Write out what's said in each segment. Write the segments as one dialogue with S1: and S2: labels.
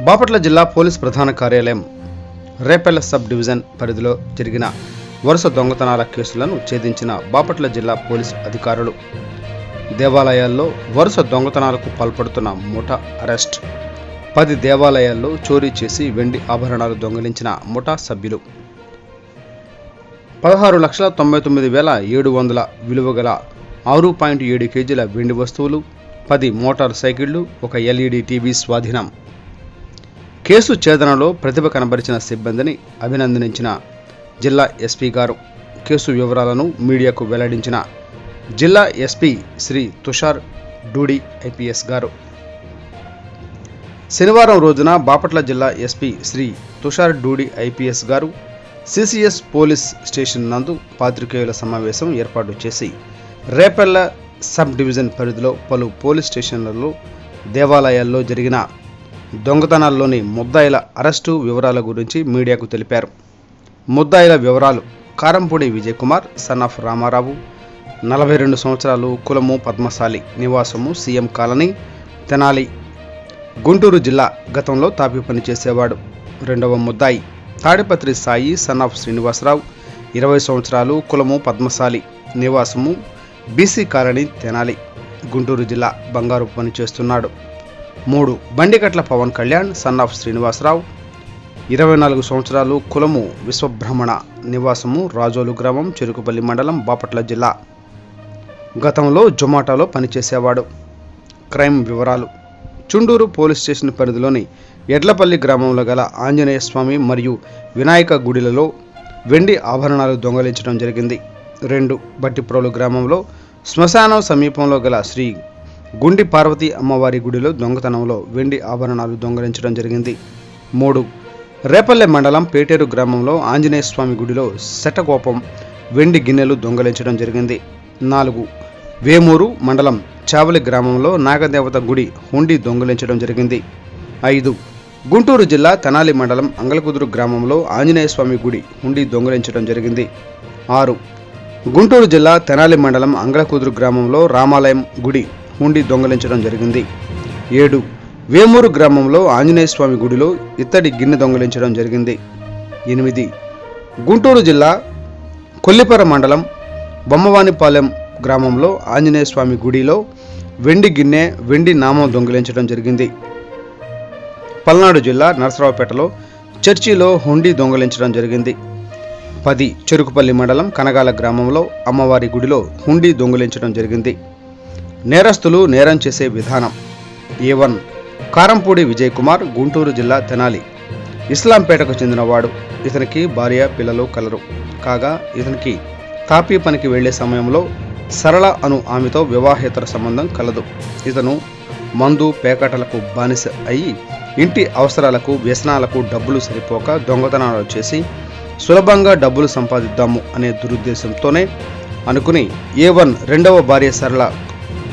S1: బాపట్ల జిల్లా పోలీస్ ప్రధాన కార్యాలయం రేపల్లె సబ్ డివిజన్ పరిధిలో జరిగిన వరుస దొంగతనాల కేసులను ఛేదించిన బాపట్ల జిల్లా పోలీస్ అధికారులు. దేవాలయాల్లో వరుస దొంగతనాలకు పాల్పడుతున్న ముఠా అరెస్ట్. 10 దేవాలయాల్లో చోరీ చేసి వెండి ఆభరణాలు దొంగిలించిన ముఠా సభ్యులు. 16,99,700 విలువ గల 6.7 కేజీల వెండి వస్తువులు, 10 మోటార్ సైకిళ్లు, ఒక LED టీవీ స్వాధీనం. కేసు ఛేదనలో ప్రతిభ కనబరిచిన సిబ్బందిని అభినందించిన జిల్లా ఎస్పీ గారు. కేసు వివరాలను మీడియాకు వెల్లడించిన జిల్లా ఎస్పీ శ్రీ తుషార్ డూడి IPS గారు. శనివారం రోజున బాపట్ల జిల్లా ఎస్పీ శ్రీ తుషార్ డూడి IPS గారు CCS పోలీస్ స్టేషన్ నందు పాత్రికేయుల సమావేశం ఏర్పాటు చేసి రేపల్లె సబ్ డివిజన్ పరిధిలో పలు పోలీస్ స్టేషన్లలో దేవాలయాల్లో జరిగిన దొంగతనాల్లోని ముద్దాయిల అరెస్టు వివరాల గురించి మీడియాకు తెలిపారు. ముద్దాయిల వివరాలు: కారంపూడి విజయ్ కుమార్, సన్ ఆఫ్ రామారావు, 42 సంవత్సరాలు, కులము పద్మశాలి, నివాసము CM కాలనీ, తెనాలి, గుంటూరు జిల్లా. గతంలో తాపి పని చేసేవాడు. రెండవ ముద్దాయి తాడిపత్రి సాయి, సన్ ఆఫ్ శ్రీనివాసరావు, 20 సంవత్సరాలు, కులము పద్మశాలి, నివాసము BC కాలనీ, తెనాలి, గుంటూరు జిల్లా. బంగారు పని చేస్తున్నాడు. 3 బండికట్ల పవన్ కళ్యాణ్, సన్ ఆఫ్ శ్రీనివాసరావు, 24 సంవత్సరాలు, కులము విశ్వబ్రహ్మణ, నివాసము రాజోలు గ్రామం, చెరుకుపల్లి మండలం, బాపట్ల జిల్లా. గతంలో జొమాటోలో పనిచేసేవాడు. క్రైమ్ వివరాలు: చుండూరు పోలీస్ స్టేషన్ పరిధిలోని ఎడ్లపల్లి గ్రామంలో గల ఆంజనేయ స్వామి మరియు వినాయక గుడిలలో వెండి ఆభరణాలు దొంగలించడం జరిగింది. 2 బట్టిప్రోలు గ్రామంలో శ్మశానం సమీపంలో గల శ్రీ గుండి పార్వతీ అమ్మవారి గుడిలో దొంగతనంలో వెండి ఆభరణాలు దొంగలించడం జరిగింది. 3 రేపల్లె మండలం పేటేరు గ్రామంలో ఆంజనేయ స్వామి గుడిలో శటకోపం వెండి గిన్నెలు దొంగలించడం జరిగింది. 4 వేమూరు మండలం చావలి గ్రామంలో నాగదేవత గుడి హుండీ దొంగలించడం జరిగింది. 5 గుంటూరు జిల్లా తెనాలి మండలం అంగలకుదురు గ్రామంలో ఆంజనేయ స్వామి గుడి హుండీ దొంగలించడం జరిగింది. 6 గుంటూరు జిల్లా తెనాలి మండలం అంగలకుదురు గ్రామంలో రామాలయం గుడి హుండీ దొంగలించడం జరిగింది. 7 వేమూరు గ్రామంలో ఆంజనేయ స్వామి గుడిలో ఇత్తడి గిన్నె దొంగలించడం జరిగింది. 8 గుంటూరు జిల్లా కొల్లిపర మండలం బొమ్మవానిపాలెం గ్రామంలో ఆంజనేయ స్వామి గుడిలో వెండి గిన్నె, వెండి నామం దొంగిలించడం జరిగింది. పల్నాడు జిల్లా నరసరావుపేటలో చర్చిలో హుండీ దొంగలించడం జరిగింది. 10 చెరుకుపల్లి మండలం కనగాల గ్రామంలో అమ్మవారి గుడిలో హుండీ దొంగిలించడం జరిగింది. నేరస్తులు నేరం చేసే విధానం: A1 కారంపూడి విజయ్ కుమార్, గుంటూరు జిల్లా తెనాలి, ఇస్లాంపేటకు చెందినవాడు. ఇతనికి భార్య, పిల్లలు కలరు. కాగా ఇతనికి తాపీ పనికి వెళ్లే సమయంలో సరళ అను ఆమెతో వివాహేతర సంబంధం కలదు. ఇతను మందు పేకాటలకు బానిస అయి ఇంటి అవసరాలకు, వ్యసనాలకు డబ్బులు సరిపోక దొంగతనాలు చేసి సులభంగా డబ్బులు సంపాదిద్దాము అనే దురుద్దేశంతోనే అనుకుని A1 రెండవ భార్య సరళ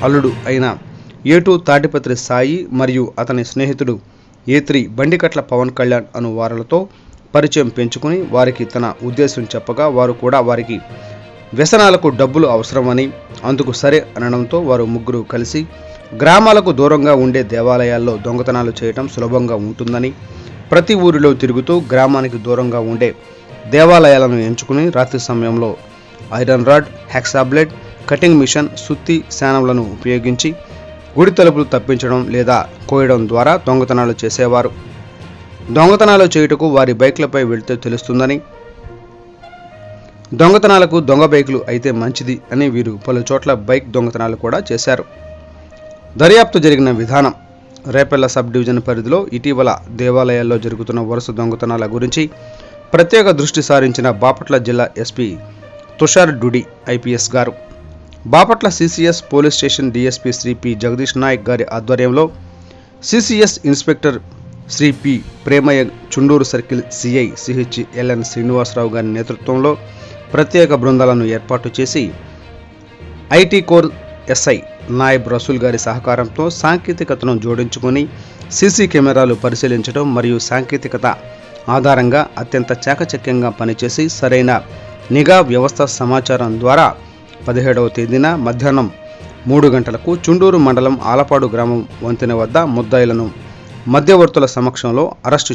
S1: అల్లుడు అయిన A2 తాటిపత్రి సాయి మరియు అతని స్నేహితుడు A3 బండికట్ల పవన్ కళ్యాణ్ అను వారలతో పరిచయం పెంచుకుని వారికి తన ఉద్దేశం చెప్పగా వారు కూడా వారికి వ్యసనాలకు డబ్బులు అవసరమని అందుకు సరే అనడంతో వారు ముగ్గురు కలిసి గ్రామాలకు దూరంగా ఉండే దేవాలయాల్లో దొంగతనాలు చేయటం సులభంగా ఉంటుందని ప్రతి ఊరిలో తిరుగుతూ గ్రామానికి దూరంగా ఉండే దేవాలయాలను ఎంచుకుని రాత్రి సమయంలో iron rod, hacksaw blade, cutting machine, సుత్తి, శానంలను ఉపయోగించి గుడి తలుపులు తప్పించడం లేదా కోయడం ద్వారా దొంగతనాలు చేసేవారు. దొంగతనాలు చేయుటకు వారి బైక్లపై వెళ్తే తెలుస్తుందని, దొంగతనాలకు దొంగ బైకులు అయితే మంచిది అని వీరు పలు చోట్ల బైక్ దొంగతనాలు కూడా చేశారు. దర్యాప్తు జరిగిన విధానం: రేపల్లె సబ్ డివిజన్ పరిధిలో ఇటీవల దేవాలయాల్లో జరుగుతున్న వరుస దొంగతనాల గురించి ప్రత్యేక దృష్టి సారించిన బాపట్ల జిల్లా ఎస్పీ తుషార్ డూడి IPS గారు Bapatla CCS police station DSP Shri P Jagadish Nayak గారి ఆధ్వర్యంలో CCS inspector Shri P Premaiah, Chunduru circle CI CHLN Srinivasarao గారి నేతృత్వంలో ప్రత్యేక బృందాలను ఏర్పాటు చేసి IT core SI Nayab Rasool గారి సహకారంతో సాంకేతికతను జోడించుకొని CC కెమెరాలు పరిశీలించడం మరియు సాంకేతికత ఆధారంగా అత్యంత చాకచక్యంగా పనిచేసి సరైన నిఘా వ్యవస్థ సమాచారం ద్వారా 17వ తేదీన మధ్యాహ్నం 3 గంటలకు చుండూరు మండలం ఆలపాడు గ్రామం వంతెన వద్ద ముద్దాయిలను మధ్యవర్తుల సమక్షంలో అరెస్టు